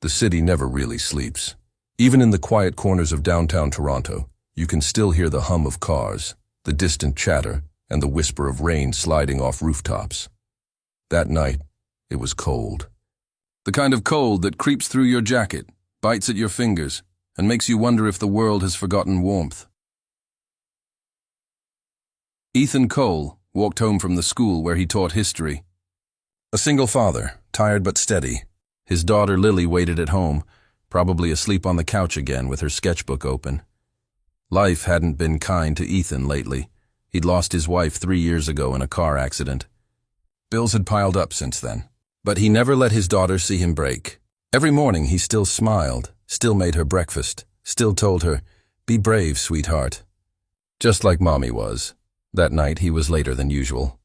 The city never really sleeps. Even in the quiet corners of downtown Toronto, you can still hear the hum of cars, the distant chatter, and the whisper of rain sliding off rooftops. That night, it was cold. The kind of cold that creeps through your jacket, bites at your fingers, and makes you wonder if the world has forgotten warmth. Ethan Cole walked home from the school where he taught history. A single father, tired but steady. His daughter Lily waited at home, probably asleep on the couch again with her sketchbook open. Life hadn't been kind to Ethan lately. He'd lost his wife 3 years ago in a car accident. Bills had piled up since then, but he never let his daughter see him break. Every morning he still smiled, still made her breakfast, still told her, "Be brave, sweetheart." Just like Mommy was. That night he was later than usual.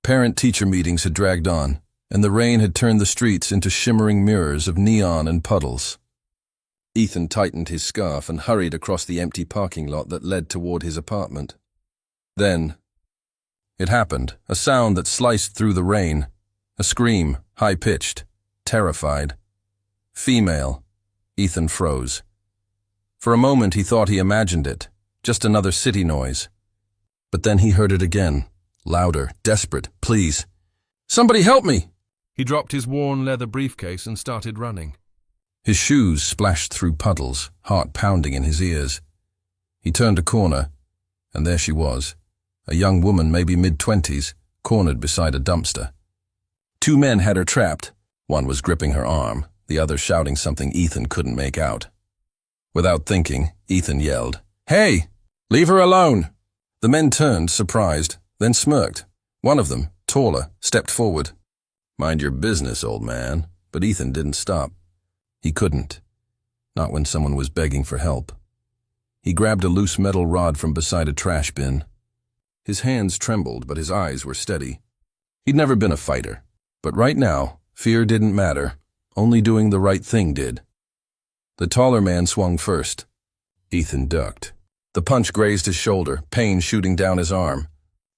Parent-teacher meetings had dragged on, and the rain had turned the streets into shimmering mirrors of neon and puddles. Ethan tightened his scarf and hurried across the empty parking lot that led toward his apartment. Then, it happened, a sound that sliced through the rain, a scream, high-pitched, terrified. Female. Ethan froze. For a moment he thought he imagined it, just another city noise. But then he heard it again, louder, desperate, "Please, somebody help me!" He dropped his worn leather briefcase and started running. His shoes splashed through puddles, heart pounding in his ears. He turned a corner, and there she was, a young woman maybe mid-20s, cornered beside a dumpster. 2 men had her trapped. One was gripping her arm, the other shouting something Ethan couldn't make out. Without thinking, Ethan yelled, "Hey! Leave her alone!" The men turned, surprised, then smirked. One of them, taller, stepped forward. "Mind your business, old man." But Ethan didn't stop. He couldn't. Not when someone was begging for help. He grabbed a loose metal rod from beside a trash bin. His hands trembled, but his eyes were steady. He'd never been a fighter. But right now, fear didn't matter. Only doing the right thing did. The taller man swung first. Ethan ducked. The punch grazed his shoulder, pain shooting down his arm.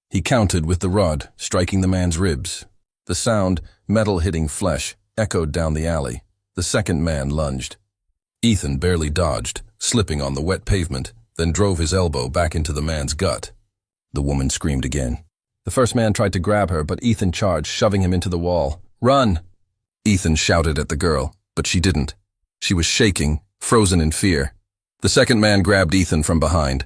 He countered with the rod, striking the man's ribs. The sound, metal hitting flesh, echoed down the alley. The second man lunged. Ethan barely dodged, slipping on the wet pavement, then drove his elbow back into the man's gut. The woman screamed again. The first man tried to grab her, but Ethan charged, shoving him into the wall. "Run!" Ethan shouted at the girl, but she didn't. She was shaking, frozen in fear. The second man grabbed Ethan from behind.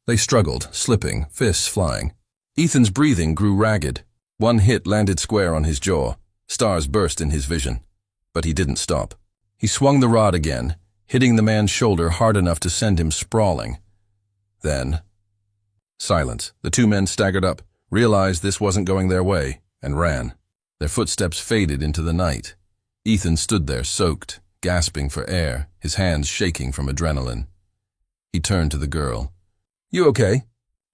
They struggled, slipping, fists flying. Ethan's breathing grew ragged. One hit landed square on his jaw. Stars burst in his vision. But he didn't stop. He swung the rod again, hitting the man's shoulder hard enough to send him sprawling. Then, silence. The 2 men staggered up, realized this wasn't going their way, and ran. Their footsteps faded into the night. Ethan stood there soaked, gasping for air, his hands shaking from adrenaline. He turned to the girl. "You okay?"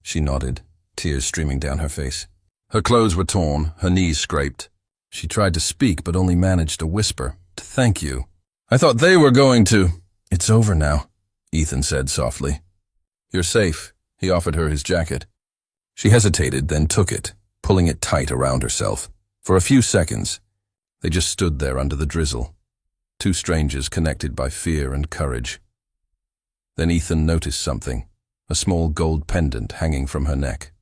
She nodded, tears streaming down her face. Her clothes were torn, her knees scraped. She tried to speak, but only managed to whisper, "Thank you. I thought they were going to—" "It's over now," Ethan said softly. "You're safe." He offered her his jacket. She hesitated, then took it, pulling it tight around herself. For a few seconds, they just stood there under the drizzle. 2 strangers connected by fear and courage. Then Ethan noticed something, a small gold pendant hanging from her neck.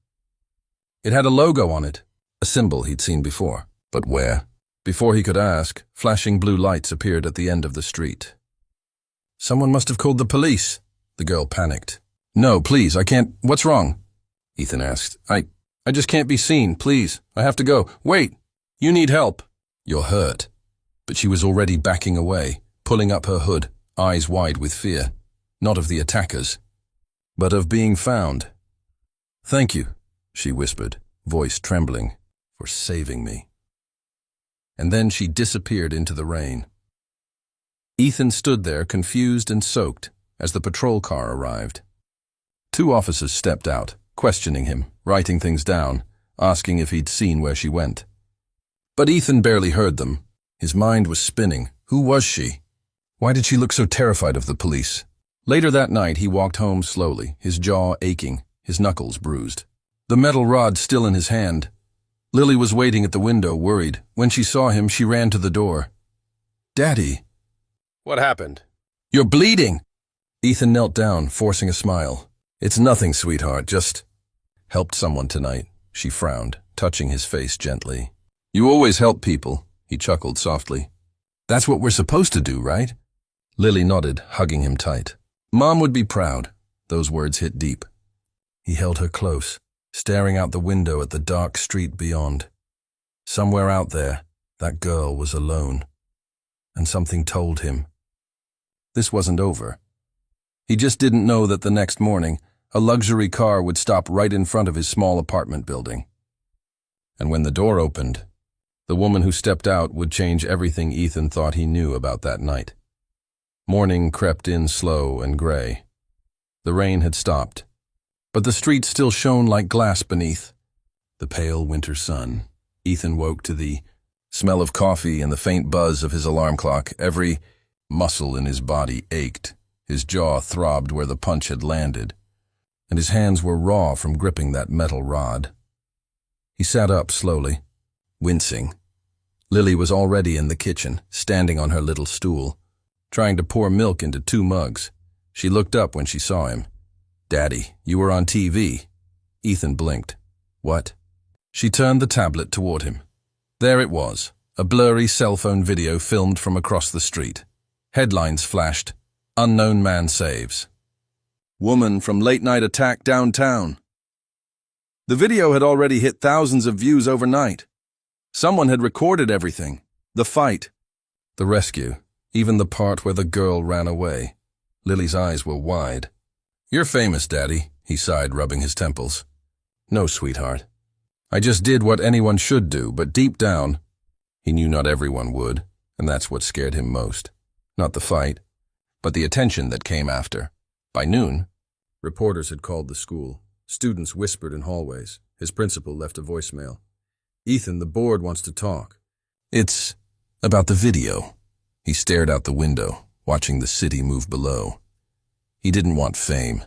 It had a logo on it, a symbol he'd seen before. But where? Before he could ask, flashing blue lights appeared at the end of the street. "Someone must have called the police." The girl panicked. "No, please, I can't— What's wrong?" Ethan asked. I just can't be seen, please. I have to go. Wait, you need help." "You're hurt." But she was already backing away, pulling up her hood, eyes wide with fear. Not of the attackers, but of being found. "Thank you," she whispered, voice trembling, "for saving me." And then she disappeared into the rain. Ethan stood there confused and soaked as the patrol car arrived. 2 officers stepped out, questioning him, writing things down, asking if he'd seen where she went. But Ethan barely heard them. His mind was spinning. Who was she? Why did she look so terrified of the police? Later that night he walked home slowly, his jaw aching, his knuckles bruised. The metal rod still in his hand. Lily was waiting at the window, worried. When she saw him, she ran to the door. "Daddy." What happened? You're bleeding! Ethan knelt down, forcing a smile. It's nothing, sweetheart, just helped someone tonight. She frowned, touching his face gently. You always help people, he chuckled softly. That's what we're supposed to do, right? Lily nodded, hugging him tight. Mom would be proud. Those words hit deep. He held her close, staring out the window at the dark street beyond. Somewhere out there, that girl was alone. And something told him. This wasn't over. He just didn't know that the next morning, a luxury car would stop right in front of his small apartment building. And when the door opened, the woman who stepped out would change everything Ethan thought he knew about that night. Morning crept in slow and gray. The rain had stopped, but the street still shone like glass beneath the pale winter sun. Ethan woke to the smell of coffee and the faint buzz of his alarm clock. Every muscle in his body ached. His jaw throbbed where the punch had landed, and his hands were raw from gripping that metal rod. He sat up slowly, wincing. Lily was already in the kitchen, standing on her little stool, trying to pour milk into 2 mugs. She looked up when she saw him. Daddy, you were on TV. Ethan blinked. What? She turned the tablet toward him. There it was, a blurry cell phone video filmed from across the street. Headlines flashed. Unknown man saves. Woman from late-night attack downtown. The video had already hit thousands of views overnight. Someone had recorded everything. The fight. The rescue. Even the part where the girl ran away. Lily's eyes were wide. You're famous, Daddy, he sighed, rubbing his temples. No, sweetheart. I just did what anyone should do, but deep down, he knew not everyone would, and that's what scared him most. Not the fight, but the attention that came after. By noon, reporters had called the school. Students whispered in hallways. His principal left a voicemail. Ethan, the board wants to talk. It's about the video. He stared out the window, watching the city move below. He didn't want fame.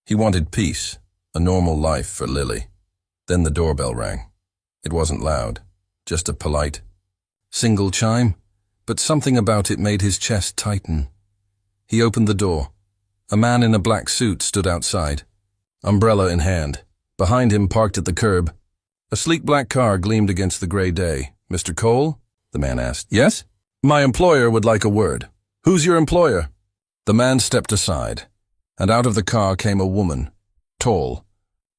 He wanted peace, a normal life for Lily. Then the doorbell rang. It wasn't loud, just a polite, single chime, but something about it made his chest tighten. He opened the door. A man in a black suit stood outside, umbrella in hand. Behind him, parked at the curb, a sleek black car gleamed against the gray day. Mr. Cole? The man asked. Yes? My employer would like a word. Who's your employer? The man stepped aside, and out of the car came a woman, tall,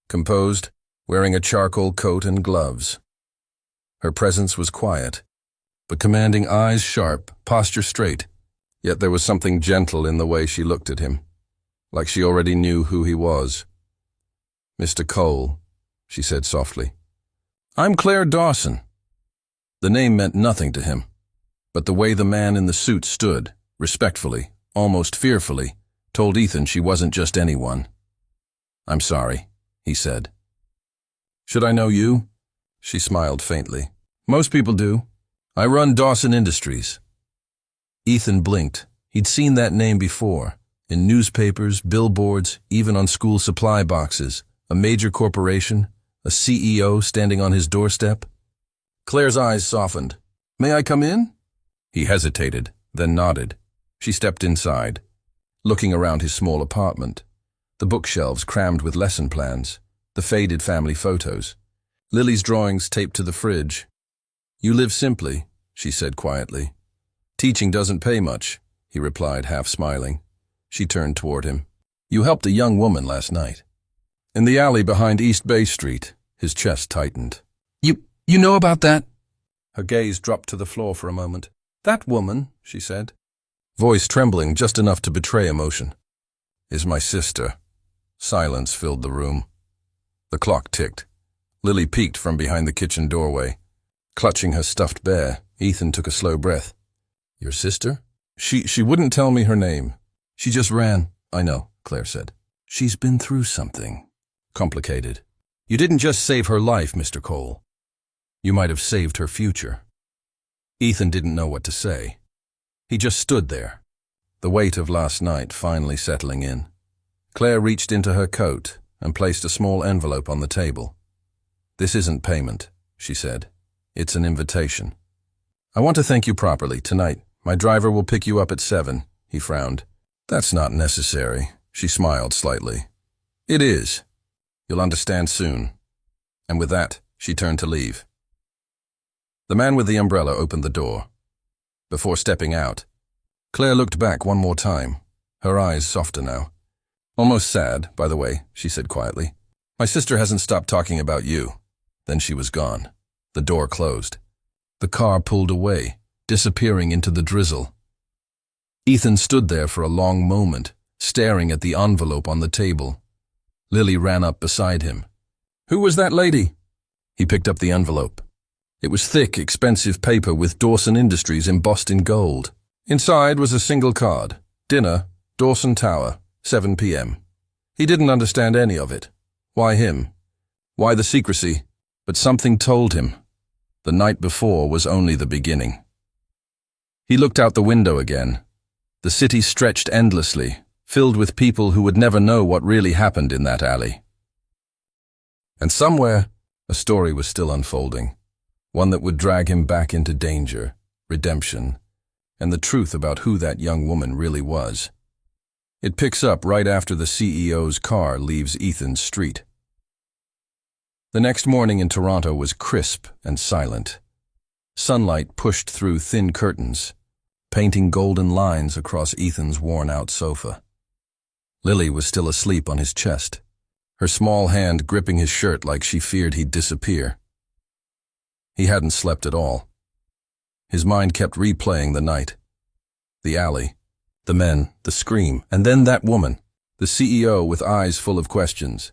composed, wearing a charcoal coat and gloves. Her presence was quiet, but commanding, eyes sharp, posture straight. Yet there was something gentle in the way she looked at him, like she already knew who he was. Mr. Cole, she said softly. I'm Claire Dawson. The name meant nothing to him, but the way the man in the suit stood, respectfully, almost fearfully, told Ethan she wasn't just anyone. I'm sorry, he said. Should I know you? She smiled faintly. Most people do. I run Dawson Industries. Ethan blinked. He'd seen that name before, in newspapers, billboards, even on school supply boxes. A major corporation, a CEO standing on his doorstep. Claire's eyes softened. May I come in? He hesitated, then nodded. She stepped inside, looking around his small apartment. The bookshelves crammed with lesson plans, the faded family photos, Lily's drawings taped to the fridge. You live simply, she said quietly. Teaching doesn't pay much, he replied, half smiling. She turned toward him. You helped a young woman last night. In the alley behind East Bay Street, his chest tightened. You know about that? Her gaze dropped to the floor for a moment. That woman, she said, voice trembling just enough to betray emotion, is my sister. Silence filled the room. The clock ticked. Lily peeked from behind the kitchen doorway. Clutching her stuffed bear, Ethan took a slow breath. Your sister? She wouldn't tell me her name. She just ran. I know, Claire said. She's been through something. Complicated. You didn't just save her life, Mr. Cole. You might have saved her future. Ethan didn't know what to say. He just stood there, the weight of last night finally settling in. Claire reached into her coat and placed a small envelope on the table. This isn't payment, she said. It's an invitation. I want to thank you properly tonight. My driver will pick you up at 7, he frowned. That's not necessary, she smiled slightly. It is. You'll understand soon. And with that, she turned to leave. The man with the umbrella opened the door. Before stepping out, Claire looked back one more time, her eyes softer now. Almost sad, by the way, she said quietly. My sister hasn't stopped talking about you. Then she was gone. The door closed. The car pulled away, disappearing into the drizzle. Ethan stood there for a long moment, staring at the envelope on the table. Lily ran up beside him. Who was that lady? He picked up the envelope. It was thick, expensive paper with Dawson Industries embossed in gold. Inside was a single card. Dinner, Dawson Tower, 7 p.m. He didn't understand any of it. Why him? Why the secrecy? But something told him. The night before was only the beginning. He looked out the window again. The city stretched endlessly, filled with people who would never know what really happened in that alley. And somewhere, a story was still unfolding, one that would drag him back into danger, redemption, and the truth about who that young woman really was. It picks up right after the CEO's car leaves Ethan's street. The next morning in Toronto was crisp and silent. Sunlight pushed through thin curtains, painting golden lines across Ethan's worn-out sofa. Lily was still asleep on his chest, her small hand gripping his shirt like she feared he'd disappear. He hadn't slept at all. His mind kept replaying the night. The alley, the men, the scream, and then that woman, the CEO with eyes full of questions.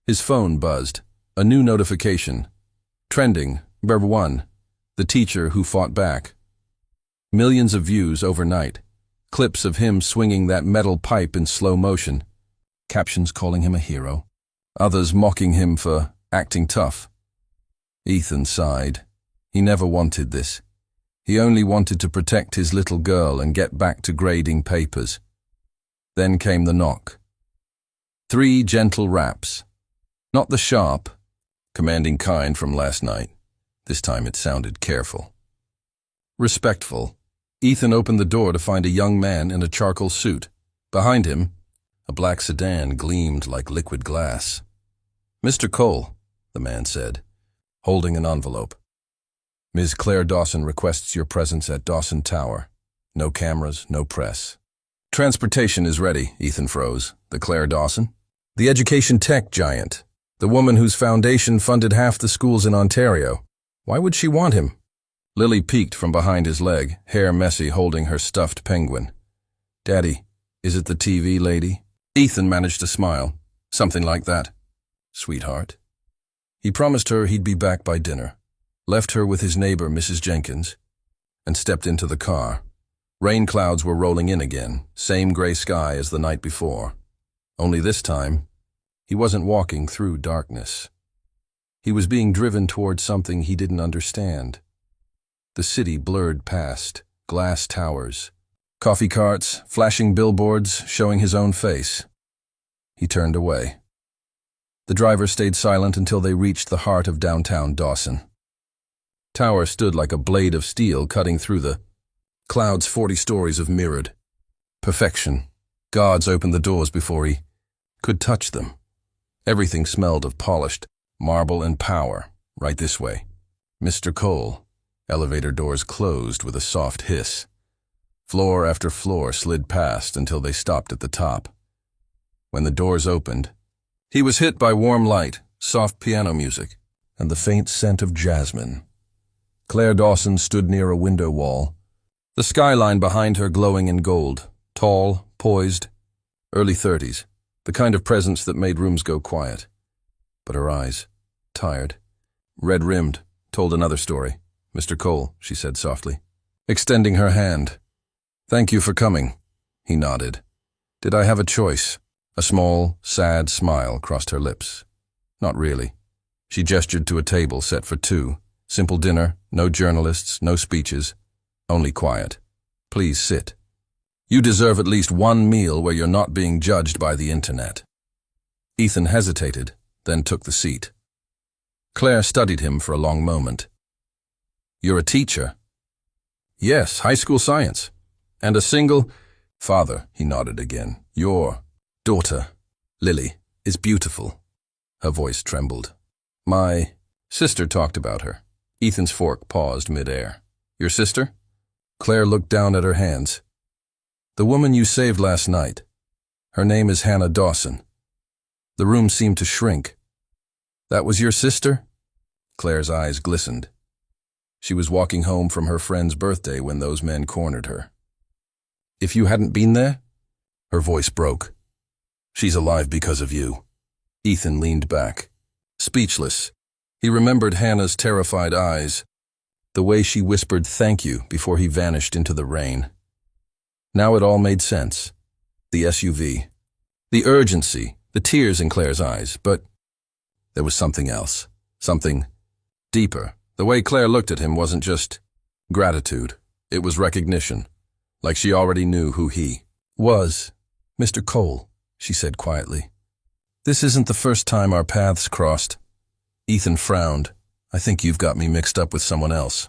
His phone buzzed. A new notification. Trending, Verb 1, the teacher who fought back. Millions of views overnight. Clips of him swinging that metal pipe in slow motion. Captions calling him a hero. Others mocking him for acting tough. Ethan sighed. He never wanted this. He only wanted to protect his little girl and get back to grading papers. Then came the knock. 3 gentle raps. Not the sharp, commanding kind from last night. This time it sounded careful. Respectful. Ethan opened the door to find a young man in a charcoal suit. Behind him, a black sedan gleamed like liquid glass. Mr. Cole, the man said, holding an envelope. Ms. Claire Dawson requests your presence at Dawson Tower. No cameras, no press. Transportation is ready, Ethan froze. The Claire Dawson? The education tech giant. The woman whose foundation funded half the schools in Ontario. Why would she want him? Lily peeked from behind his leg, hair messy, holding her stuffed penguin. Daddy, is it the TV lady? Ethan managed to smile. Something like that. Sweetheart. He promised her he'd be back by dinner, left her with his neighbor, Mrs. Jenkins, and stepped into the car. Rain clouds were rolling in again, same gray sky as the night before. Only this time, he wasn't walking through darkness. He was being driven toward something he didn't understand. The city blurred past, glass towers, coffee carts, flashing billboards showing his own face. He turned away. The driver stayed silent until they reached the heart of downtown Dawson. Tower stood like a blade of steel cutting through the clouds 40 stories of mirrored. Perfection. Gods opened the doors before he could touch them. Everything smelled of polished marble and power. Right this way. Mr. Cole. Elevator doors closed with a soft hiss. Floor after floor slid past until they stopped at the top. When the doors opened, he was hit by warm light, soft piano music, and the faint scent of jasmine. Claire Dawson stood near a window wall, the skyline behind her glowing in gold, tall, poised, early 30s, the kind of presence that made rooms go quiet. But her eyes, tired, red-rimmed, told another story. Mr. Cole, she said softly, extending her hand. Thank you for coming, he nodded. Did I have a choice? A small, sad smile crossed her lips. Not really. She gestured to a table set for 2. Simple dinner, no journalists, no speeches, only quiet. Please sit. You deserve at least one meal where you're not being judged by the internet. Ethan hesitated, then took the seat. Claire studied him for a long moment. You're a teacher? Yes, high school science. And a single... Father, he nodded again. Your daughter, Lily, is beautiful. Her voice trembled. My sister talked about her. Ethan's fork paused mid-air. Your sister? Claire looked down at her hands. The woman you saved last night. Her name is Hannah Dawson. The room seemed to shrink. That was your sister? Claire's eyes glistened. She was walking home from her friend's birthday when those men cornered her. If you hadn't been there? Her voice broke. She's alive because of you. Ethan leaned back, speechless. He remembered Hannah's terrified eyes, the way she whispered thank you before he vanished into the rain. Now it all made sense. The SUV, the urgency, the tears in Claire's eyes, but there was something else, something deeper. The way Claire looked at him wasn't just gratitude, it was recognition, like she already knew who he was. Mr. Cole, she said quietly. This isn't the first time our paths crossed. Ethan frowned. I think you've got me mixed up with someone else.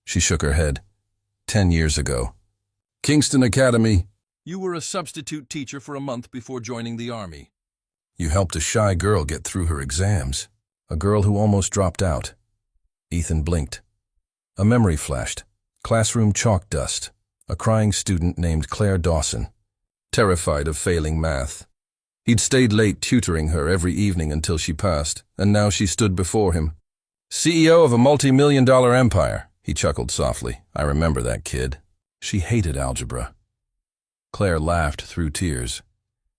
She shook her head. 10 years ago. Kingston Academy. You were a substitute teacher for a month before joining the army. You helped a shy girl get through her exams. A girl who almost dropped out. Ethan blinked. A memory flashed. Classroom chalk dust. A crying student named Claire Dawson. Terrified of failing math. He'd stayed late tutoring her every evening until she passed, and now she stood before him. CEO of a multi-million-dollar empire, he chuckled softly. I remember that kid. She hated algebra. Claire laughed through tears.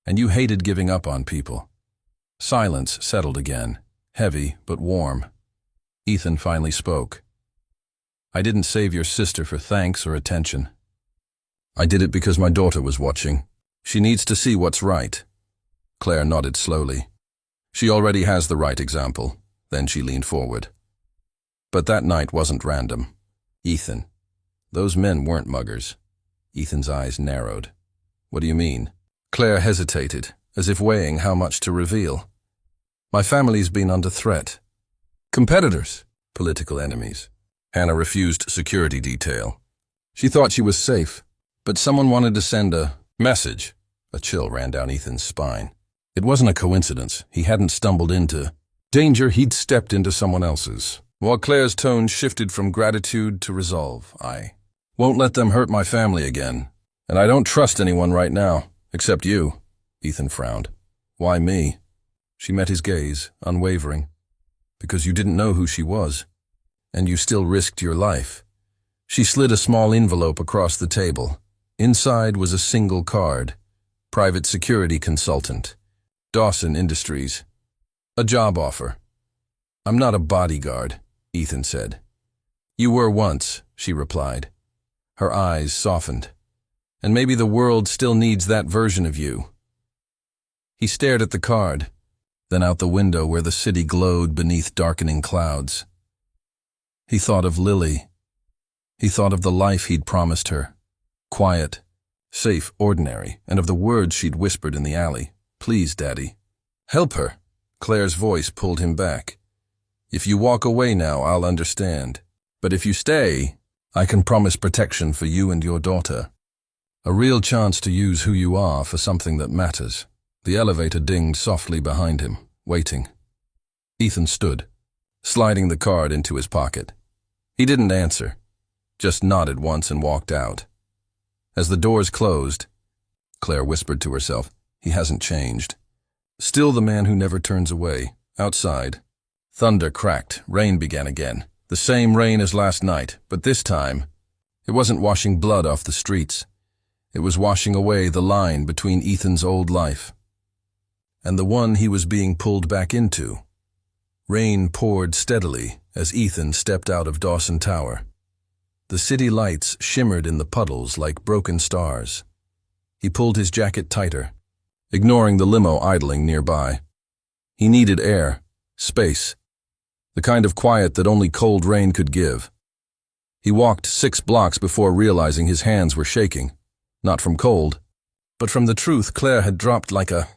And you hated giving up on people. Silence settled again, heavy but warm. Ethan finally spoke. I didn't save your sister for thanks or attention. I did it because my daughter was watching. She needs to see what's right. Claire nodded slowly. She already has the right example. Then she leaned forward. But that night wasn't random. Ethan. Those men weren't muggers. Ethan's eyes narrowed. What do you mean? Claire hesitated, as if weighing how much to reveal. My family's been under threat. Competitors. Political enemies. Hannah refused security detail. She thought she was safe, but someone wanted to send a message. A chill ran down Ethan's spine. It wasn't a coincidence. He hadn't stumbled into danger, he'd stepped into someone else's. While Claire's tone shifted from gratitude to resolve. I won't let them hurt my family again. And I don't trust anyone right now, except you. Ethan frowned. Why me? She met his gaze, unwavering. Because you didn't know who she was. And you still risked your life. She slid a small envelope across the table. Inside was a single card. Private security consultant. Dawson Industries. A job offer. I'm not a bodyguard, Ethan said. You were once, she replied. Her eyes softened. And maybe the world still needs that version of you. He stared at the card, then out the window where the city glowed beneath darkening clouds. He thought of Lily. He thought of the life he'd promised her. Quiet, safe, ordinary, and of the words she'd whispered in the alley. Please, Daddy. Help her. Claire's voice pulled him back. If you walk away now, I'll understand. But if you stay, I can promise protection for you and your daughter. A real chance to use who you are for something that matters. The elevator dinged softly behind him, waiting. Ethan stood, sliding the card into his pocket. He didn't answer, just nodded once and walked out. As the doors closed, Claire whispered to herself, he hasn't changed. Still the man who never turns away. Outside, thunder cracked, rain began again. The same rain as last night, but this time, it wasn't washing blood off the streets. It was washing away the line between Ethan's old life and the one he was being pulled back into. Rain poured steadily as Ethan stepped out of Dawson Tower. The city lights shimmered in the puddles like broken stars. He pulled his jacket tighter, ignoring the limo idling nearby. He needed air, space, the kind of quiet that only cold rain could give. He walked 6 blocks before realizing his hands were shaking, not from cold, but from the truth Claire had dropped like a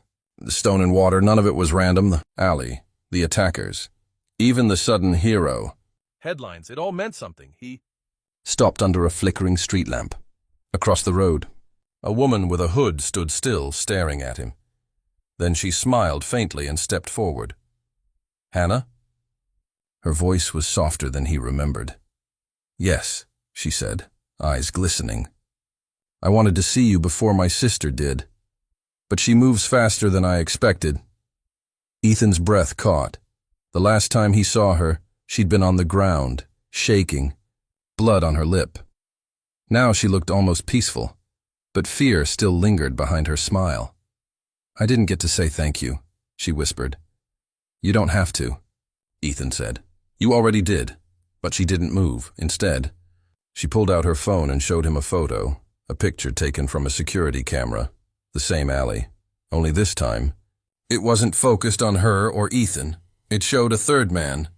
stone in water. None of it was random. The alley, the attackers, even the sudden hero. Headlines, it all meant something. He stopped under a flickering street lamp. Across the road, a woman with a hood stood still, staring at him. Then she smiled faintly and stepped forward. "Hannah?" Her voice was softer than he remembered. "Yes," she said, eyes glistening. "I wanted to see you before my sister did, but she moves faster than I expected." Ethan's breath caught. The last time he saw her, she'd been on the ground, shaking, blood on her lip. Now she looked almost peaceful, but fear still lingered behind her smile. "I didn't get to say thank you," she whispered. "You don't have to," Ethan said. "You already did." But she didn't move. Instead, she pulled out her phone and showed him a photo, a picture taken from a security camera, the same alley. Only this time, it wasn't focused on her or Ethan. It showed a third man,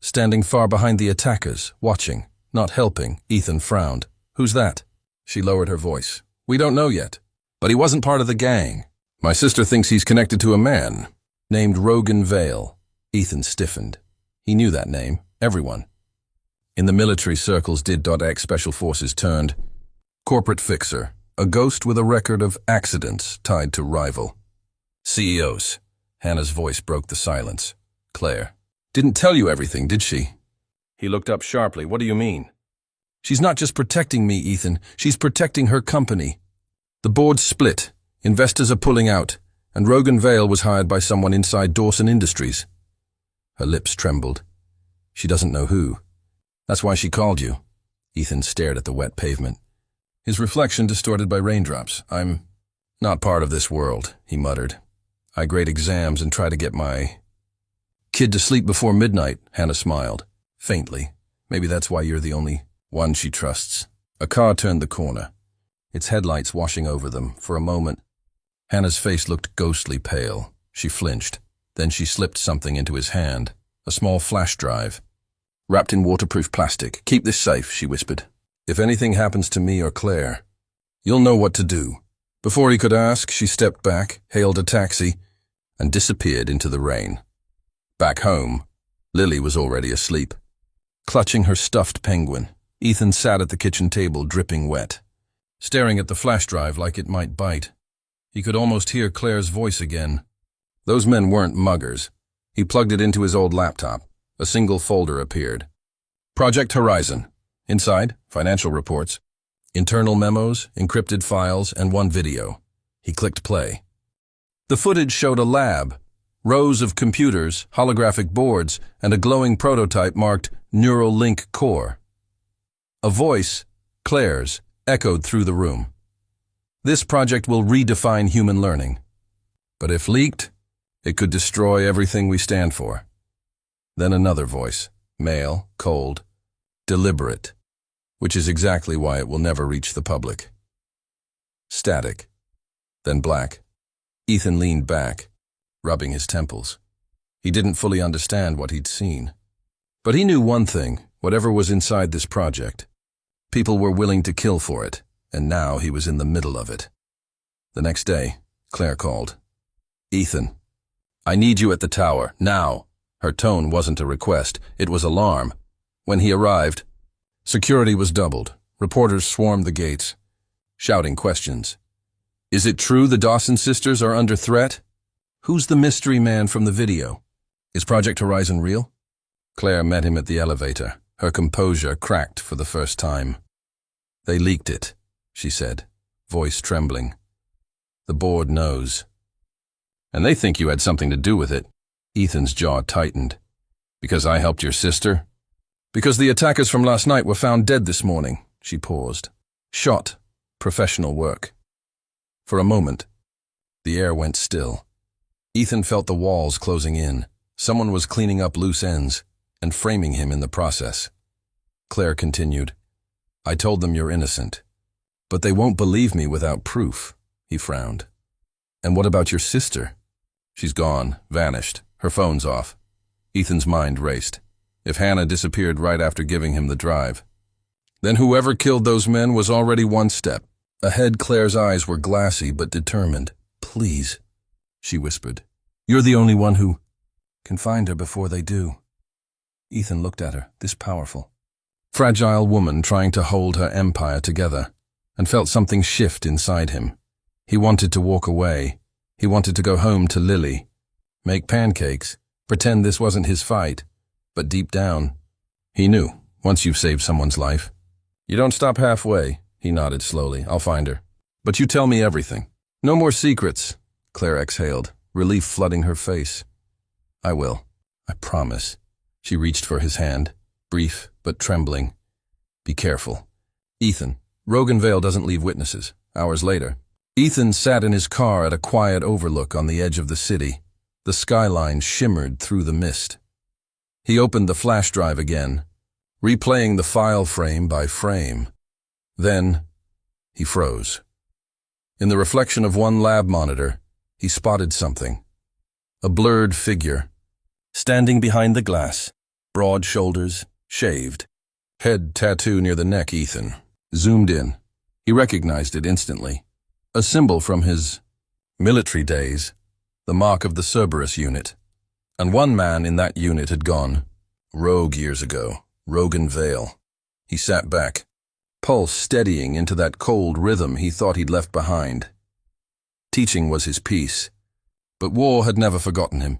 standing far behind the attackers, watching, not helping. Ethan frowned. "Who's that?" She lowered her voice. "We don't know yet, but he wasn't part of the gang. My sister thinks he's connected to a man named Rogan Vale." Ethan stiffened. He knew that name. Everyone. In the military circles X Special Forces turned corporate fixer, a ghost with a record of accidents tied to rival CEOs. Hannah's voice broke the silence. "Claire didn't tell you everything, did she?" He looked up sharply. "What do you mean?" "She's not just protecting me, Ethan. She's protecting her company. The board's split. Investors are pulling out, and Rogan Vale was hired by someone inside Dawson Industries." Her lips trembled. "She doesn't know who. That's why she called you." Ethan stared at the wet pavement, his reflection distorted by raindrops. "I'm not part of this world," he muttered. "I grade exams and try to get my kid to sleep before midnight." Hannah smiled, faintly. "Maybe that's why you're the only one she trusts." A car turned the corner, its headlights washing over them. For a moment, Hannah's face looked ghostly pale. She flinched. Then she slipped something into his hand, a small flash drive, wrapped in waterproof plastic. "Keep this safe," she whispered. "If anything happens to me or Claire, you'll know what to do." Before he could ask, she stepped back, hailed a taxi, and disappeared into the rain. Back home, Lily was already asleep, clutching her stuffed penguin. Ethan sat at the kitchen table, dripping wet, staring at the flash drive like it might bite. He could almost hear Claire's voice again. Those men weren't muggers. He plugged it into his old laptop. A single folder appeared. Project Horizon. Inside, financial reports, internal memos, encrypted files, and one video. He clicked play. The footage showed a lab, rows of computers, holographic boards, and a glowing prototype marked Neural Link Core. A voice, Claire's, echoed through the room. "This project will redefine human learning. But if leaked, it could destroy everything we stand for." Then another voice, male, cold, deliberate, which is exactly why it will never reach the public. Static. Then black. Ethan leaned back, rubbing his temples. He didn't fully understand what he'd seen. But he knew one thing: whatever was inside this project, people were willing to kill for it, and now he was in the middle of it. The next day, Claire called. "Ethan, I need you at the tower, now." Her tone wasn't a request, it was alarm. When he arrived, security was doubled. Reporters swarmed the gates, shouting questions. "Is it true the Dawson sisters are under threat? Who's the mystery man from the video? Is Project Horizon real?" Claire met him at the elevator, her composure cracked for the first time. "They leaked it," she said, voice trembling. "The board knows. And they think you had something to do with it." Ethan's jaw tightened. "Because I helped your sister?" "Because the attackers from last night were found dead this morning." She paused. "Shot. Professional work." For a moment, the air went still. Ethan felt the walls closing in. Someone was cleaning up loose ends and framing him in the process. Claire continued. "I told them you're innocent, but they won't believe me without proof." He frowned. "And what about your sister?" "She's gone, vanished. Her phone's off." Ethan's mind raced. If Hannah disappeared right after giving him the drive, then whoever killed those men was already one step ahead. Claire's eyes were glassy but determined. "Please," she whispered. "You're the only one who can find her before they do." Ethan looked at her, this powerful, fragile woman trying to hold her empire together, and felt something shift inside him. He wanted to walk away. He wanted to go home to Lily, make pancakes, pretend this wasn't his fight. But deep down, he knew, once you've saved someone's life. You don't stop halfway, he nodded slowly. I'll find her. But you tell me everything. No more secrets, Claire exhaled, relief flooding her face. I will. I promise. She reached for his hand, brief but trembling. Be careful. Ethan. Rogan Vale doesn't leave witnesses. Hours later, Ethan sat in his car at a quiet overlook on the edge of the city. The skyline shimmered through the mist. He opened the flash drive again, replaying the file frame by frame. Then, he froze. In the reflection of one lab monitor, he spotted something. A blurred figure, standing behind the glass, broad shoulders, shaved. Head tattoo near the neck. Ethan zoomed in. He recognized it instantly. A symbol from his military days, the mark of the Cerberus unit. And one man in that unit had gone rogue years ago, Rogan Vale. He sat back, pulse steadying into that cold rhythm he thought he'd left behind. Teaching was his peace, but war had never forgotten him.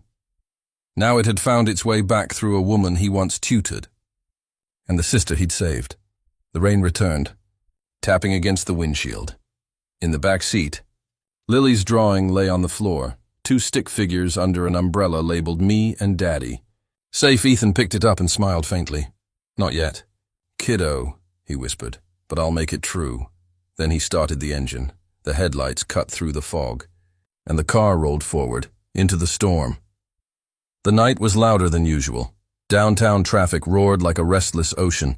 Now it had found its way back through a woman he once tutored, and the sister he'd saved. The rain returned, tapping against the windshield. In the back seat, Lily's drawing lay on the floor, 2 stick figures under an umbrella labeled Me and Daddy. Safe. Ethan picked it up and smiled faintly. Not yet. Kiddo, he whispered, but I'll make it true. Then he started the engine. The headlights cut through the fog, and the car rolled forward, into the storm. The night was louder than usual. Downtown traffic roared like a restless ocean.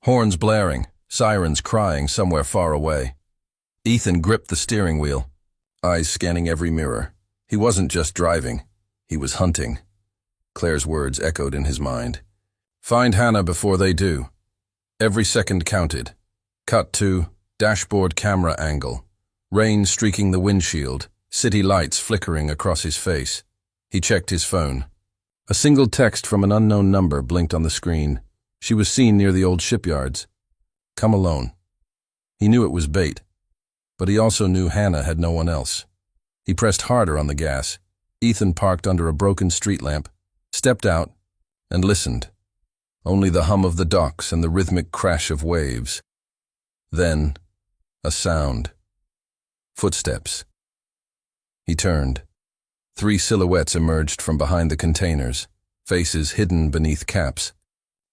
Horns blaring, sirens crying somewhere far away. Ethan gripped the steering wheel, eyes scanning every mirror. He wasn't just driving, he was hunting. Claire's words echoed in his mind. Find Hannah before they do. Every second counted. Cut to dashboard camera angle. Rain streaking the windshield, city lights flickering across his face. He checked his phone. A single text from an unknown number blinked on the screen. She was seen near the old shipyards. Come alone. He knew it was bait, but he also knew Hannah had no one else. He pressed harder on the gas. Ethan parked under a broken street lamp, stepped out, and listened. Only the hum of the docks and the rhythmic crash of waves. Then, a sound. Footsteps. He turned. 3 silhouettes emerged from behind the containers, faces hidden beneath caps.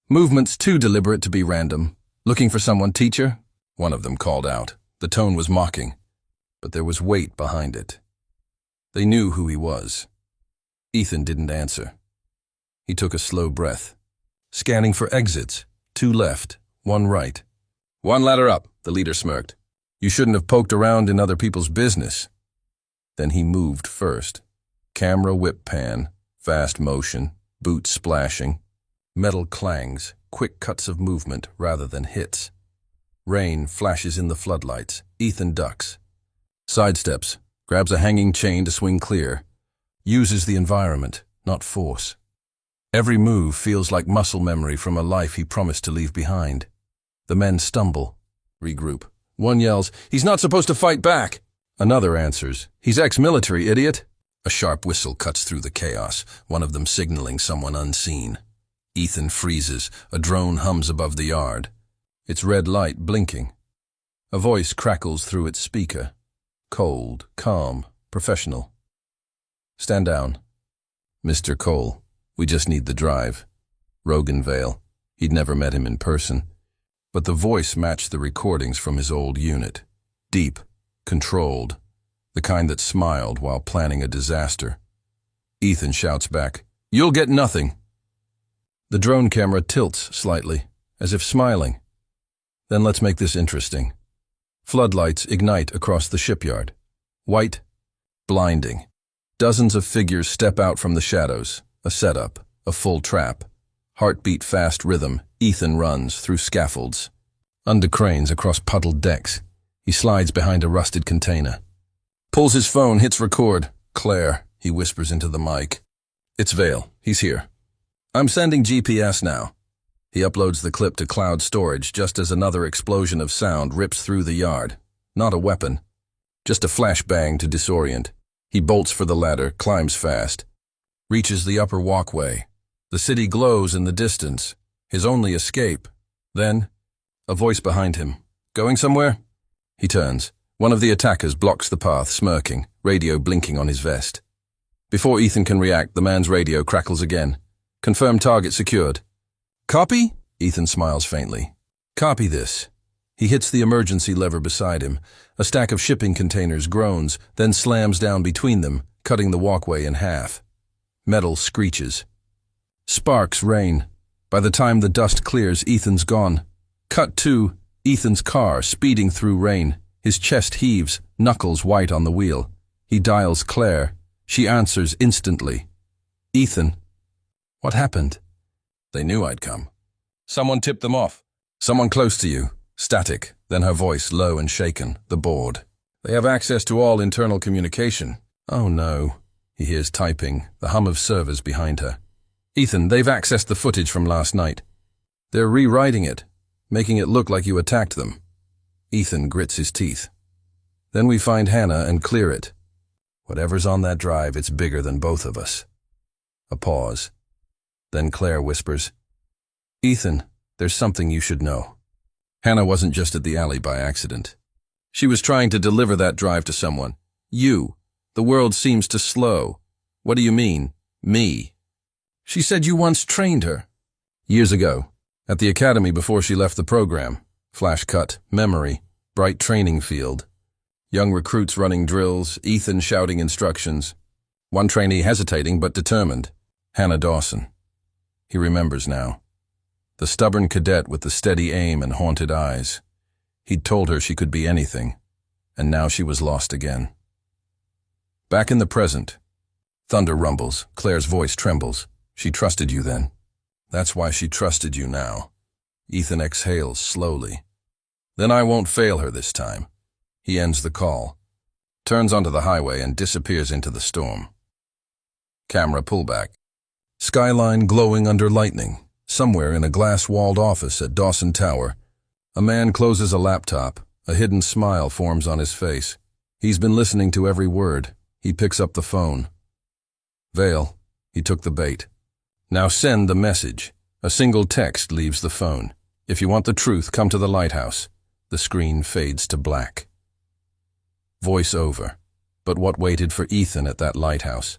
Movements too deliberate to be random. Looking for someone, teacher? One of them called out. The tone was mocking, but there was weight behind it. They knew who he was. Ethan didn't answer. He took a slow breath, scanning for exits. 2 left, 1 right. 1 ladder up, the leader smirked. You shouldn't have poked around in other people's business. Then he moved first. Camera whip pan, fast motion, boots splashing, metal clangs, quick cuts of movement rather than hits. Rain flashes in the floodlights. Ethan ducks. Sidesteps, grabs a hanging chain to swing clear. Uses the environment, not force. Every move feels like muscle memory from a life he promised to leave behind. The men stumble, regroup. One yells, "He's not supposed to fight back!" Another answers, "He's ex-military, idiot!" A sharp whistle cuts through the chaos, one of them signaling someone unseen. Ethan freezes. A drone hums above the yard, its red light blinking. A voice crackles through its speaker. Cold, calm, professional. Stand down. Mr. Cole, we just need the drive. Rogan Vale. He'd never met him in person, but the voice matched the recordings from his old unit. Deep, controlled, the kind that smiled while planning a disaster. Ethan shouts back, "You'll get nothing." The drone camera tilts slightly, as if smiling. Then let's make this interesting. Floodlights ignite across the shipyard. White, blinding. Dozens of figures step out from the shadows. A setup, a full trap. Heartbeat fast rhythm. Ethan runs through scaffolds. Under cranes across puddled decks. He slides behind a rusted container. Pulls his phone, hits record. "Claire," he whispers into the mic. "It's Vale. He's here. I'm sending GPS now." He uploads the clip to cloud storage just as another explosion of sound rips through the yard. Not a weapon, just a flashbang to disorient. He bolts for the ladder, climbs fast, reaches the upper walkway. The city glows in the distance, his only escape. Then, a voice behind him. Going somewhere? He turns. One of the attackers blocks the path, smirking, radio blinking on his vest. Before Ethan can react, the man's radio crackles again. Confirm target secured. Copy? Ethan smiles faintly. Copy this. He hits the emergency lever beside him. A stack of shipping containers groans, then slams down between them, cutting the walkway in half. Metal screeches. Sparks rain. By the time the dust clears, Ethan's gone. Cut to Ethan's car speeding through rain. His chest heaves, knuckles white on the wheel. He dials Claire. She answers instantly. Ethan. What happened? They knew I'd come. Someone tipped them off. Someone close to you. Static, then her voice low and shaken, the board. They have access to all internal communication. Oh no. He hears typing, the hum of servers behind her. Ethan, they've accessed the footage from last night. They're rewriting it, making it look like you attacked them. Ethan grits his teeth. Then we find Hannah and clear it. Whatever's on that drive, it's bigger than both of us. A pause. Then Claire whispers, Ethan, there's something you should know. Hannah wasn't just at the alley by accident. She was trying to deliver that drive to someone. You. The world seems to slow. What do you mean? Me. She said you once trained her. Years ago. At the academy before she left the program. Flash cut, memory, bright training field. Young recruits running drills, Ethan shouting instructions. One trainee hesitating but determined. Hannah Dawson. He remembers now. The stubborn cadet with the steady aim and haunted eyes. He'd told her she could be anything, and now she was lost again. Back in the present. Thunder rumbles, Claire's voice trembles. She trusted you then. That's why she trusted you now. Ethan exhales slowly. Then I won't fail her this time. He ends the call, turns onto the highway and disappears into the storm. Camera pullback. Skyline glowing under lightning. Somewhere in a glass-walled office at Dawson Tower, a man closes a laptop. A hidden smile forms on his face. He's been listening to every word. He picks up the phone. Vale. He took the bait. Now send the message. A single text leaves the phone. If you want the truth, come to the lighthouse. The screen fades to black. Voice over. But what waited for Ethan at that lighthouse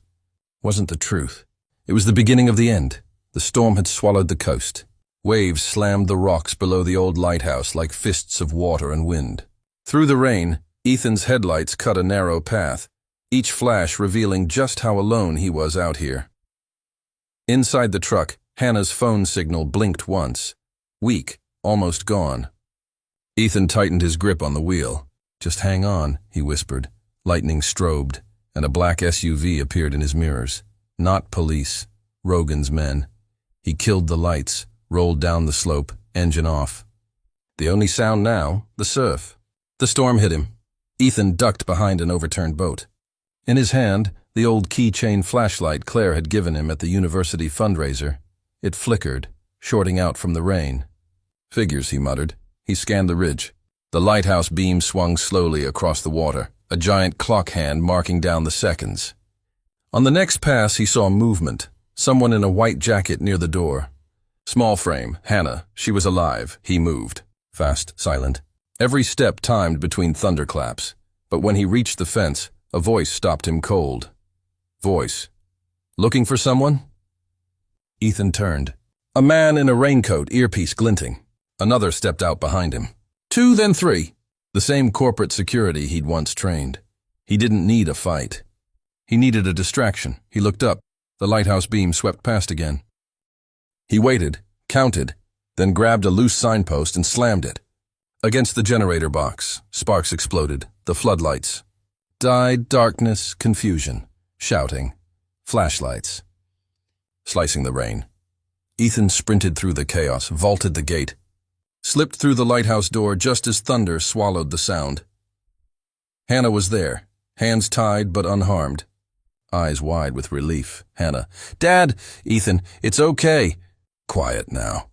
wasn't the truth. It was the beginning of the end. The storm had swallowed the coast. Waves slammed the rocks below the old lighthouse like fists of water and wind. Through the rain, Ethan's headlights cut a narrow path, each flash revealing just how alone he was out here. Inside the truck, Hannah's phone signal blinked once. Weak, almost gone. Ethan tightened his grip on the wheel. Just hang on, he whispered. Lightning strobed, and a black SUV appeared in his mirrors. Not police, Rogan's men. He killed the lights, rolled down the slope, engine off. The only sound now, the surf. The storm hit him. Ethan ducked behind an overturned boat. In his hand, the old keychain flashlight Claire had given him at the university fundraiser. It flickered, shorting out from the rain. Figures, he muttered. He scanned the ridge. The lighthouse beam swung slowly across the water, a giant clock hand marking down the seconds. On the next pass, he saw movement. Someone in a white jacket near the door. Small frame, Hannah. She was alive. He moved. Fast, silent. Every step timed between thunderclaps. But when he reached the fence, a voice stopped him cold. Voice. Looking for someone? Ethan turned. A man in a raincoat, earpiece glinting. Another stepped out behind him. 2, then 3. The same corporate security he'd once trained. He didn't need a fight. He needed a distraction. He looked up. The lighthouse beam swept past again. He waited, counted, then grabbed a loose signpost and slammed it. Against the generator box, sparks exploded, the floodlights. Died darkness, confusion, shouting, flashlights. Slicing the rain. Ethan sprinted through the chaos, vaulted the gate, slipped through the lighthouse door just as thunder swallowed the sound. Hannah was there, hands tied but unharmed. Eyes wide with relief. Hannah. Dad! Ethan, it's okay. Quiet now.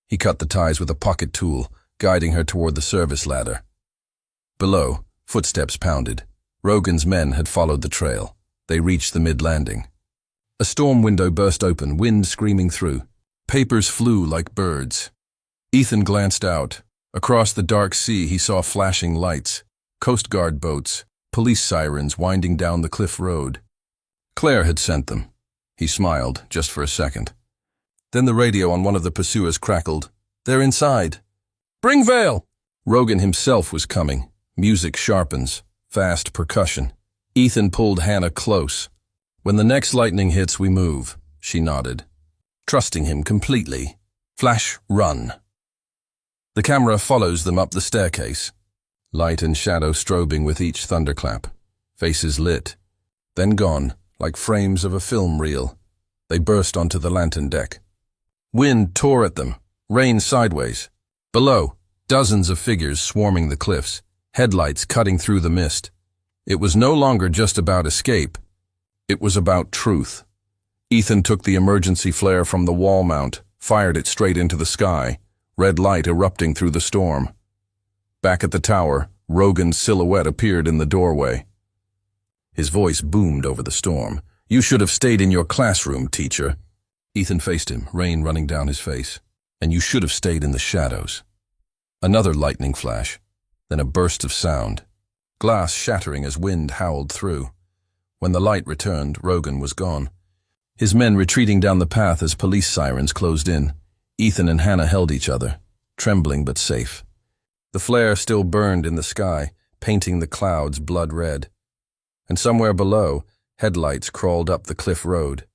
He cut the ties with a pocket tool, guiding her toward the service ladder. Below, footsteps pounded. Rogan's men had followed the trail. They reached the mid-landing. A storm window burst open, wind screaming through. Papers flew like birds. Ethan glanced out. Across the dark sea he saw flashing lights, Coast Guard boats, police sirens winding down the cliff road. Claire had sent them. He smiled, just for a second. Then the radio on one of the pursuers crackled. "They're inside." "Bring Vale!" Rogan himself was coming. Music sharpens, fast percussion. Ethan pulled Hannah close. "When the next lightning hits, we move," she nodded. Trusting him completely. Flash, run. The camera follows them up the staircase. Light and shadow strobing with each thunderclap. Faces lit. Then gone, like frames of a film reel. They burst onto the lantern deck. Wind tore at them, rain sideways. Below, dozens of figures swarming the cliffs, headlights cutting through the mist. It was no longer just about escape. It was about truth. Ethan took the emergency flare from the wall mount, fired it straight into the sky, red light erupting through the storm. Back at the tower, Rogan's silhouette appeared in the doorway. His voice boomed over the storm. "You should have stayed in your classroom, teacher." Ethan faced him, rain running down his face. "And you should have stayed in the shadows." Another lightning flash, then a burst of sound. Glass shattering as wind howled through. When the light returned, Rogan was gone. His men retreating down the path as police sirens closed in. Ethan and Hannah held each other, trembling but safe. The flare still burned in the sky, painting the clouds blood red. And somewhere below, headlights crawled up the cliff road.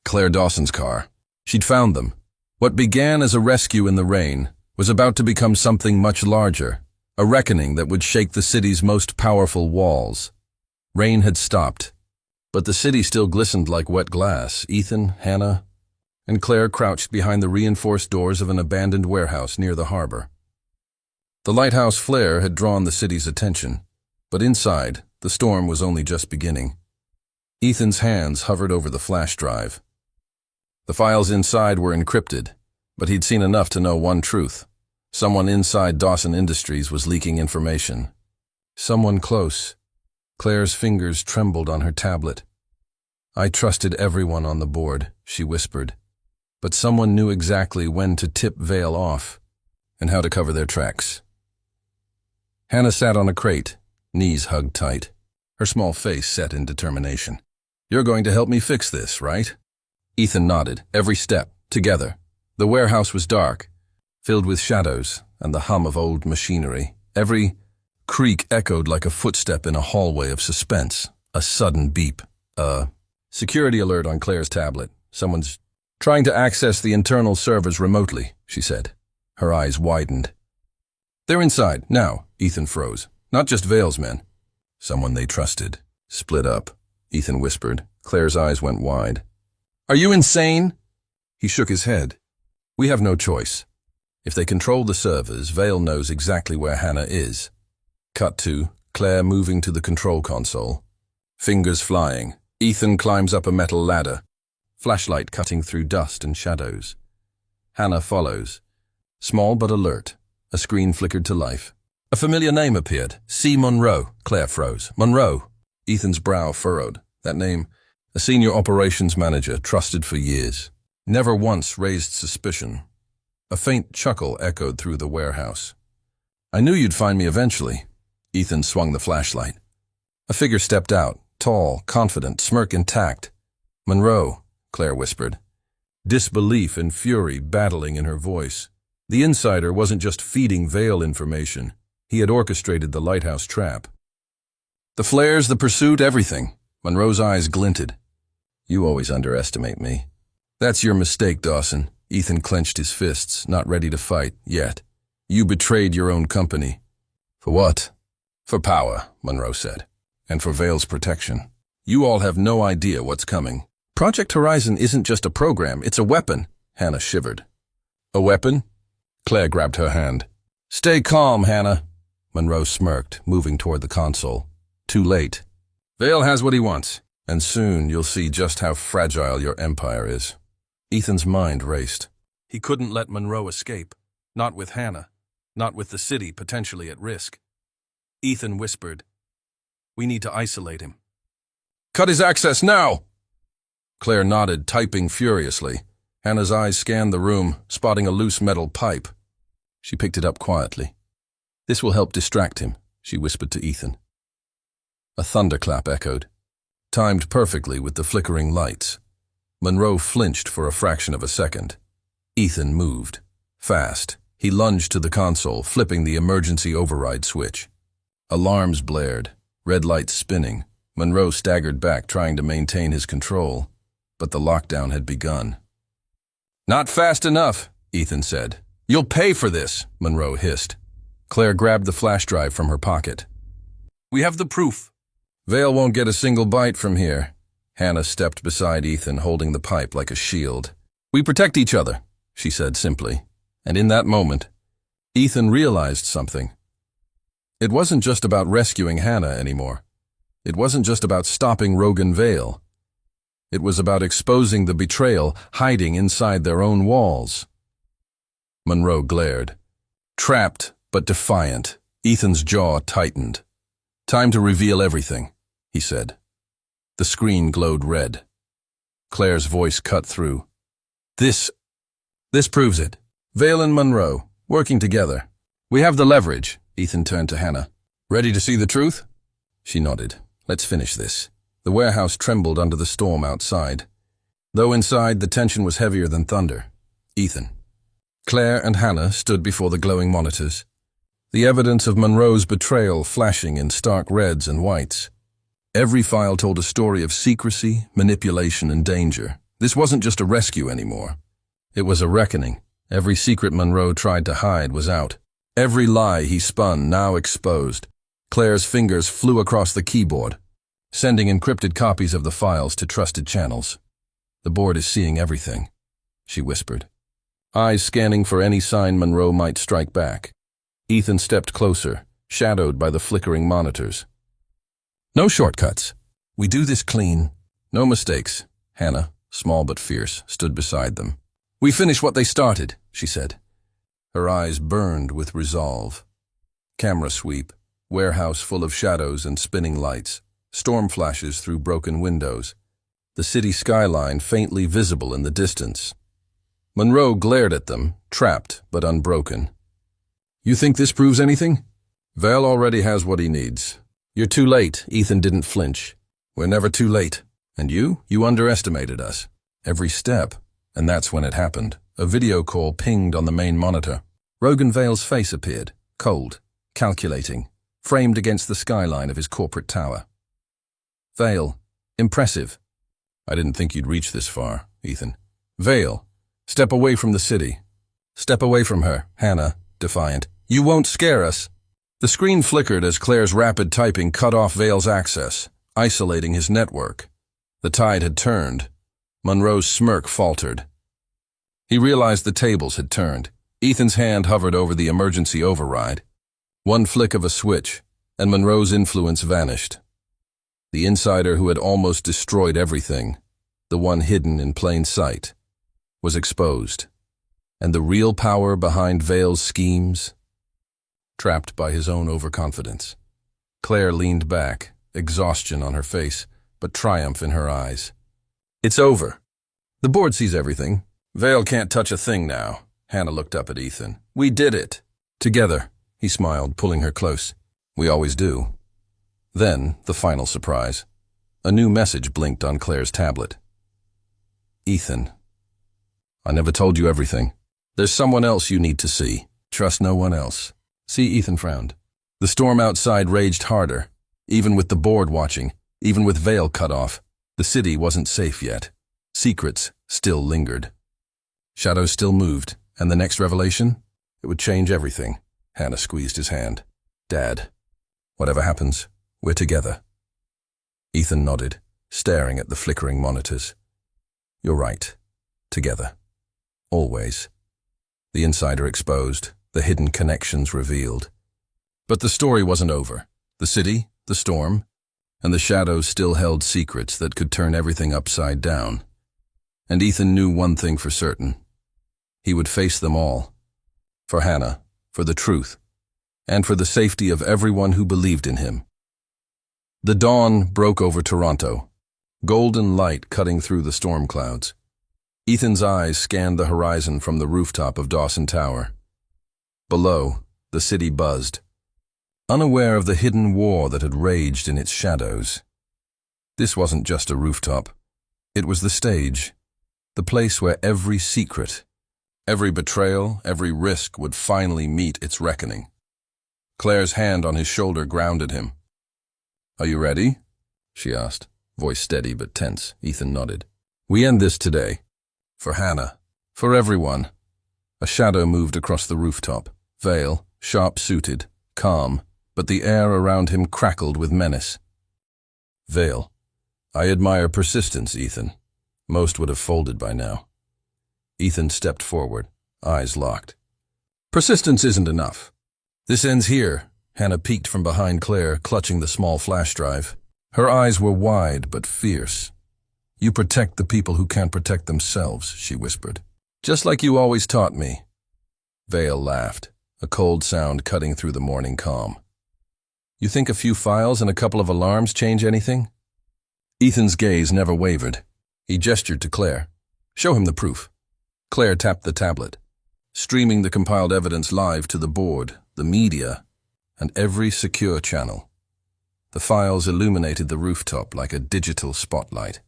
Claire Dawson's car. She'd found them. What began as a rescue in the rain was about to become something much larger, a reckoning that would shake the city's most powerful walls. Rain had stopped, but the city still glistened like wet glass. Ethan, Hannah, and Claire crouched behind the reinforced doors of an abandoned warehouse near the harbor. The lighthouse flare had drawn the city's attention, but inside, the storm was only just beginning. Ethan's hands hovered over the flash drive. The files inside were encrypted, but he'd seen enough to know one truth. Someone inside Dawson Industries was leaking information. Someone close. Claire's fingers trembled on her tablet. "I trusted everyone on the board," she whispered. But someone knew exactly when to tip Vale off and how to cover their tracks. Hannah sat on a crate, knees hugged tight, her small face set in determination. "You're going to help me fix this, right?" Ethan nodded, every step, together. The warehouse was dark, filled with shadows and the hum of old machinery. Every creak echoed like a footstep in a hallway of suspense. A sudden beep. Security alert on Claire's tablet. "Someone's trying to access the internal servers remotely," she said. Her eyes widened. "They're inside, now," Ethan froze. "Not just Vale's men." "Someone they trusted. Split up," Ethan whispered. Claire's eyes went wide. "Are you insane?" He shook his head. "We have no choice. If they control the servers, Vale knows exactly where Hannah is." Cut to Claire moving to the control console. Fingers flying. Ethan climbs up a metal ladder. Flashlight cutting through dust and shadows. Hannah follows. Small but alert. A screen flickered to life. A familiar name appeared. C. Monroe. Claire froze. Monroe. Ethan's brow furrowed. That name, a senior operations manager, trusted for years. Never once raised suspicion. A faint chuckle echoed through the warehouse. "I knew you'd find me eventually." Ethan swung the flashlight. A figure stepped out, tall, confident, smirk intact. "Monroe," Claire whispered. Disbelief and fury battling in her voice. The insider wasn't just feeding Vale information. He had orchestrated the lighthouse trap. "The flares, the pursuit, everything." Monroe's eyes glinted. "You always underestimate me." "That's your mistake, Dawson." Ethan clenched his fists, not ready to fight, yet. "You betrayed your own company." "For what?" "For power," Monroe said. "And for Vale's protection. You all have no idea what's coming." "Project Horizon isn't just a program, it's a weapon." Hannah shivered. "A weapon?" Claire grabbed her hand. "Stay calm, Hannah." Monroe smirked, moving toward the console. Too late. "Vale has what he wants, and soon you'll see just how fragile your empire is." Ethan's mind raced. He couldn't let Monroe escape. Not with Hannah. Not with the city potentially at risk. Ethan whispered, "We need to isolate him." "Cut his access now!" Claire nodded, typing furiously. Hannah's eyes scanned the room, spotting a loose metal pipe. She picked it up quietly. "This will help distract him," she whispered to Ethan. A thunderclap echoed, timed perfectly with the flickering lights. Monroe flinched for a fraction of a second. Ethan moved. Fast. He lunged to the console, flipping the emergency override switch. Alarms blared, red lights spinning. Monroe staggered back, trying to maintain his control, but the lockdown had begun. "Not fast enough," Ethan said. "You'll pay for this," Monroe hissed. Claire grabbed the flash drive from her pocket. "We have the proof." "Vale won't get a single bite from here." Hannah stepped beside Ethan, holding the pipe like a shield. "We protect each other," she said simply. And in that moment, Ethan realized something. It wasn't just about rescuing Hannah anymore. It wasn't just about stopping Rogan Vale. It was about exposing the betrayal hiding inside their own walls. Monroe glared. Trapped but defiant, Ethan's jaw tightened. "Time to reveal everything," he said. The screen glowed red. Claire's voice cut through. This proves it. Vale and Monroe, working together. We have the leverage." Ethan turned to Hannah. "Ready to see the truth?" She nodded. "Let's finish this." The warehouse trembled under the storm outside. Though inside, the tension was heavier than thunder. Ethan. Claire and Hannah stood before the glowing monitors. The evidence of Monroe's betrayal flashing in stark reds and whites. Every file told a story of secrecy, manipulation, and danger. This wasn't just a rescue anymore. It was a reckoning. Every secret Monroe tried to hide was out. Every lie he spun now exposed. Claire's fingers flew across the keyboard, sending encrypted copies of the files to trusted channels. "The board is seeing everything," she whispered, eyes scanning for any sign Monroe might strike back. Ethan stepped closer, shadowed by the flickering monitors. "No shortcuts. We do this clean. No mistakes." Hannah, small but fierce, stood beside them. "We finish what they started," she said. Her eyes burned with resolve. Camera sweep, warehouse full of shadows and spinning lights, storm flashes through broken windows, the city skyline faintly visible in the distance. Monroe glared at them, trapped but unbroken. "You think this proves anything?" "Vale already has what he needs." "You're too late." Ethan didn't flinch. "We're never too late. And you underestimated us." Every step. And that's when it happened. A video call pinged on the main monitor. Rogan Vale's face appeared, cold, calculating, framed against the skyline of his corporate tower. "Vale, impressive." "I didn't think you'd reach this far, Ethan." "Vale, step away from the city." "Step away from her," Hannah, defiant. "You won't scare us." The screen flickered as Claire's rapid typing cut off Vale's access, isolating his network. The tide had turned. Monroe's smirk faltered. He realized the tables had turned. Ethan's hand hovered over the emergency override. One flick of a switch, and Monroe's influence vanished. The insider who had almost destroyed everything, the one hidden in plain sight, was exposed. And the real power behind Vale's schemes? Trapped by his own overconfidence. Claire leaned back, exhaustion on her face, but triumph in her eyes. "It's over. The board sees everything. Vale can't touch a thing now." Hannah looked up at Ethan. "We did it." "Together," he smiled, pulling her close. "We always do." Then, the final surprise. A new message blinked on Claire's tablet. "Ethan, I never told you everything. There's someone else you need to see. Trust no one else." See, Ethan frowned. The storm outside raged harder. Even with the board watching, even with Vale cut off, the city wasn't safe yet. Secrets still lingered. Shadows still moved, and the next revelation? It would change everything. Hannah squeezed his hand. "Dad, whatever happens, we're together." Ethan nodded, staring at the flickering monitors. "You're right. Together. Always." The insider exposed, the hidden connections revealed. But the story wasn't over. The city, the storm, and the shadows still held secrets that could turn everything upside down. And Ethan knew one thing for certain. He would face them all. For Hannah, for the truth, and for the safety of everyone who believed in him. The dawn broke over Toronto, golden light cutting through the storm clouds. Ethan's eyes scanned the horizon from the rooftop of Dawson Tower. Below, the city buzzed, unaware of the hidden war that had raged in its shadows. This wasn't just a rooftop. It was the stage, the place where every secret, every betrayal, every risk would finally meet its reckoning. Claire's hand on his shoulder grounded him. "Are you ready?" she asked, voice steady but tense. Ethan nodded. "We end this today. For Hannah. For everyone." A shadow moved across the rooftop. Vale, sharp-suited, calm, but the air around him crackled with menace. "Vale, I admire persistence, Ethan. Most would have folded by now." Ethan stepped forward, eyes locked. "Persistence isn't enough. This ends here." Hannah peeked from behind Claire, clutching the small flash drive. Her eyes were wide but fierce. "You protect the people who can't protect themselves," she whispered. "Just like you always taught me." Vale laughed, a cold sound cutting through the morning calm. "You think a few files and a couple of alarms change anything?" Ethan's gaze never wavered. He gestured to Claire. "Show him the proof." Claire tapped the tablet, streaming the compiled evidence live to the board, the media, and every secure channel. The files illuminated the rooftop like a digital spotlight,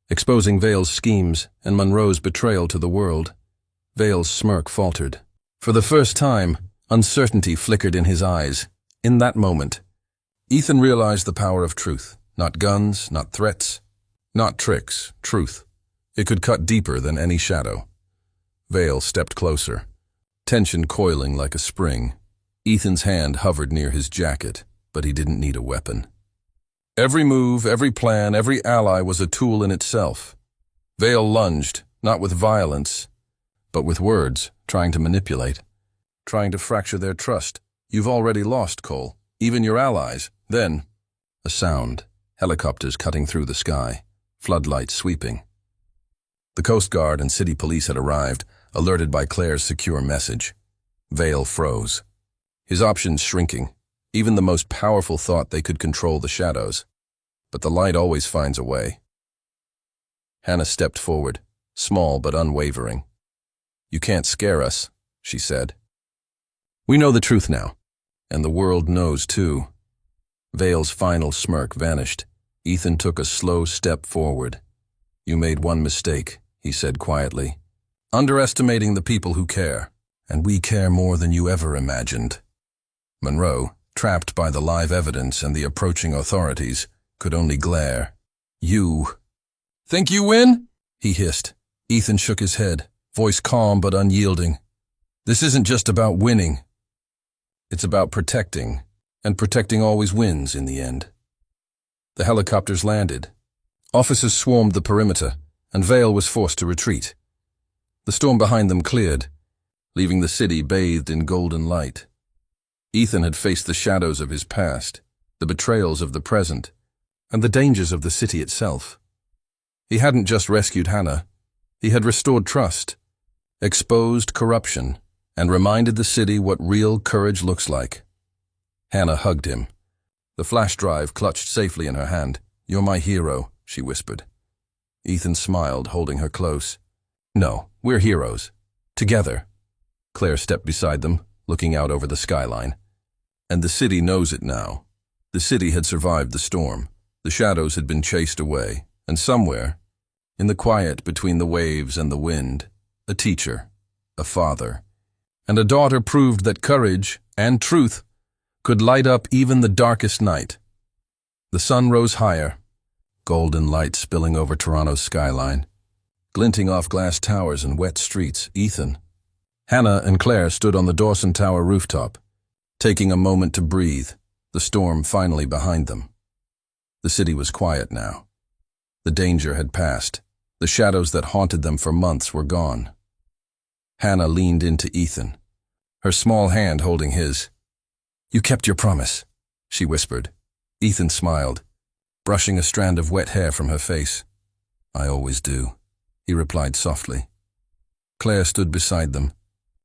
exposing Vale's schemes and Monroe's betrayal to the world. Vale's smirk faltered. For the first time, uncertainty flickered in his eyes. In that moment, Ethan realized the power of truth. Not guns, not threats, not tricks, truth. It could cut deeper than any shadow. Vale stepped closer, tension coiling like a spring. Ethan's hand hovered near his jacket, but he didn't need a weapon. Every move, every plan, every ally was a tool in itself. Vale lunged, not with violence, but with words, trying to manipulate, trying to fracture their trust. "You've already lost, Cole, even your allies." Then, a sound, helicopters cutting through the sky, floodlights sweeping. The Coast Guard and city police had arrived, alerted by Claire's secure message. Vale froze, his options shrinking. Even the most powerful thought they could control the shadows. But the light always finds a way. Hannah stepped forward, small but unwavering. "You can't scare us," she said. "We know the truth now, and the world knows too." Vale's final smirk vanished. Ethan took a slow step forward. "You made one mistake," he said quietly. "Underestimating the people who care, and we care more than you ever imagined." Monroe, trapped by the live evidence and the approaching authorities, could only glare. "You think you win?" he hissed. Ethan shook his head, voice calm but unyielding. "This isn't just about winning. It's about protecting, and protecting always wins in the end." The helicopters landed. Officers swarmed the perimeter, and Vale was forced to retreat. The storm behind them cleared, leaving the city bathed in golden light. Ethan had faced the shadows of his past, the betrayals of the present, and the dangers of the city itself. He hadn't just rescued Hannah. He had restored trust, exposed corruption, and reminded the city what real courage looks like. Hannah hugged him, the flash drive clutched safely in her hand. "You're my hero," she whispered. Ethan smiled, holding her close. "No, we're heroes. Together." Claire stepped beside them, looking out over the skyline. "And the city knows it now." The city had survived the storm. The shadows had been chased away, and somewhere, in the quiet between the waves and the wind, a teacher, a father, and a daughter proved that courage and truth could light up even the darkest night. The sun rose higher, golden light spilling over Toronto's skyline, glinting off glass towers and wet streets. Hannah and Claire stood on the Dawson Tower rooftop, taking a moment to breathe, the storm finally behind them. The city was quiet now. The danger had passed. The shadows that haunted them for months were gone. Hannah leaned into Ethan, her small hand holding his. "You kept your promise," she whispered. Ethan smiled, brushing a strand of wet hair from her face. "I always do," he replied softly. Claire stood beside them,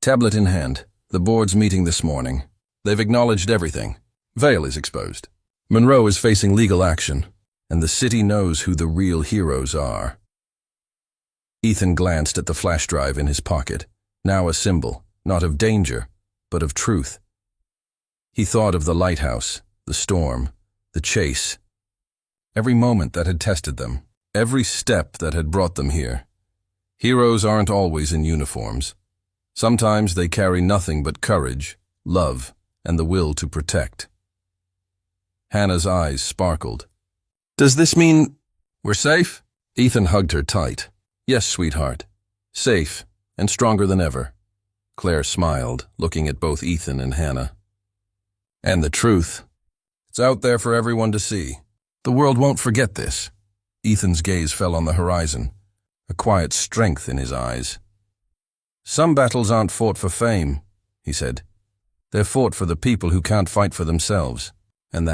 tablet in hand. The board's meeting this morning. They've acknowledged everything. Vale is exposed. Monroe is facing legal action, and the city knows who the real heroes are. Ethan glanced at the flash drive in his pocket, now a symbol, not of danger, but of truth. He thought of the lighthouse, the storm, the chase, every moment that had tested them, every step that had brought them here. Heroes aren't always in uniforms. Sometimes they carry nothing but courage, love, and the will to protect. Hannah's eyes sparkled. Does this mean we're safe? Ethan hugged her tight. Yes, sweetheart. Safe, and stronger than ever. Claire smiled, looking at both Ethan and Hannah. And the truth. It's out there for everyone to see. The world won't forget this. Ethan's gaze fell on the horizon, a quiet strength in his eyes. Some battles aren't fought for fame, he said. They're fought for the people who can't fight for themselves. And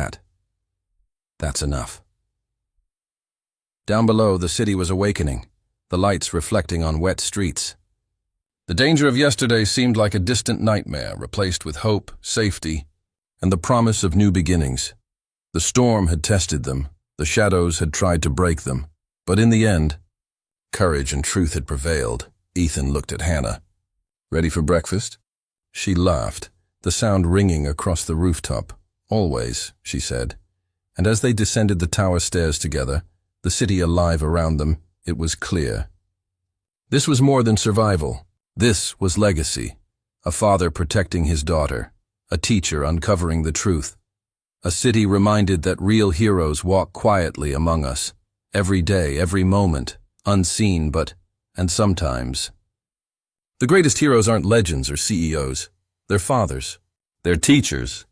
that's enough. Down below, the city was awakening, the lights reflecting on wet streets. The danger of yesterday seemed like a distant nightmare, replaced with hope, safety, and the promise of new beginnings. The storm had tested them, the shadows had tried to break them, but in the end, courage and truth had prevailed. Ethan looked at Hannah. Ready for breakfast? She laughed, the sound ringing across the rooftop. Always, she said. And as they descended the tower stairs together, the city alive around them, it was clear. This was more than survival. This was legacy. A father protecting his daughter, a teacher uncovering the truth, a city reminded that real heroes walk quietly among us, every day, every moment, unseen and sometimes. The greatest heroes aren't legends or CEOs. They're fathers. They're teachers.